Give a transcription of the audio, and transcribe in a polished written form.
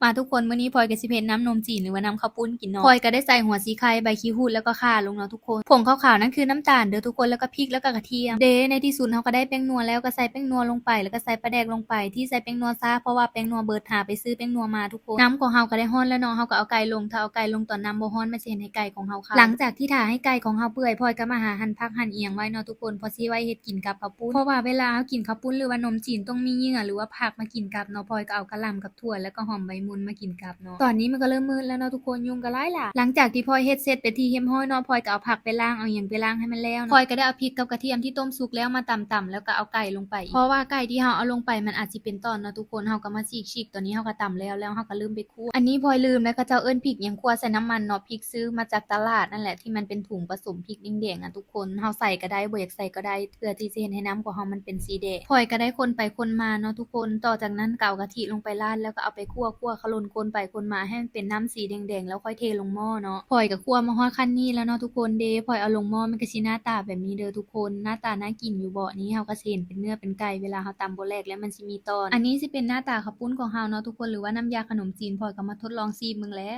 มาทุกคนมื้อนี้พลอยก็สิไปเฮ็ดน้ำนมจีนหรือว่าน้ำข้าวปุ้นกินเนาะพลอยก็ได้ใส่หัวสีไข่ใบขี้หูดแล้วก็ข่าลงเนาะทุกคนผงขาวๆนั่นคือน้ำตาลเด้อทุกคนแล้วก็พริกแล้วก็กระเทียมในที่สุดเราก็ได้แป้งนัวแล้วก็ใส่แป้งนัวลงไปแล้วก็ใส่ปลาแดกลงไปที่ใส่แป้งนัวซะเพราะว่าแป้งนัวเบิดหาไปซื้อแป้งนัวมาทุกคนน้ำของเราก็ได้ร้อนแล้วเนาะเราก็เอาไก่ลงถ้าเอาไก่ลงตอนน้ำบ่ร้อนมันสิเฮ็ดให้ไก่ของเราคาวหลังจากที่ท่าให้ไก่ของเราเปื่อยพลอยก็มาหาหั่นผักหั่นอิหยังไว้เนาะทุกคนเพราะสิไว้เฮ็ดกินกับข้าวปุ้นเพราะว่าเวลาเรากินข้าวปุ้นหรือว่านมจีนต้องมีเหยื่อหรือว่าผักมากินกับเนาะพลอยก็เอากะหล่ำกับถั่วแล้วก็หอมใบมุนมากินกับเนาะตอนนี้มันก็เริ่มมืดแล้วเนาะทุกคนยุงก็หลายหลายหลังจากที่พลอยเฮ็ดเสร็จเป็นที่เรียบร้อยเนาะพลอยก็เอาผักไปล้างเอาหยังไปล้างให้มันแล้วเนาะพลอยก็ได้เอาพริกกับกระเทียมที่ต้มสุกแล้วมาตำๆแล้วก็เอาไก่ลงไปอีกเพราะว่าไก่ที่เราเอาลงไปมันอาจสิเป็นตอนเนาะทุกคนเราก็มาฉีกๆตอนนี้เราก็ตำแล้วเราก็ลืมไปคั่วอันนี้พลอยลืมแล้วเขาเจ้าเอิ้นพริกหยังคั่วใส่น้ำมันเนาะพริกซื้อมาจากตลาดนั่นแหละที่มันเป็นถุงผสมพริกแดงๆอะทุกคนเราใส่ก็ได้บ่อยากใส่ก็ได้เพื่อที่จะเฮ็ดให้น้ำของเรามันเป็นสีแดงพลอยก็ได้คนไปคนมาเนาะทุกคนต่อจากนั้นก็เอากะทิลงไปราดแล้วก็เอาไปคั่วๆคนไปคนมาให้มันเป็นน้ำสีแดงๆแล้วค่อยเทลงหม้อเนาะพลอยก็คั่วมาฮอดคันนี้แล้วเนาะทุกคนพลอยเอาลงหม้อมันก็สิหน้าตาแบบนี้เด้อทุกคนหน้าตาน่ากินอยู่บ่นี้เราก็สิเห็นเป็นเนื้อเป็นไก่เวลาเราตำบ่แรกแล้วมันสิมีตอนอันนี้สิเป็นหน้าตาข้าวปุ้นของเราเนาะทุกคนหรือว่าน้ำยาขนมจีนพลอยก็มาทดลองชิมเบิ่งแหละ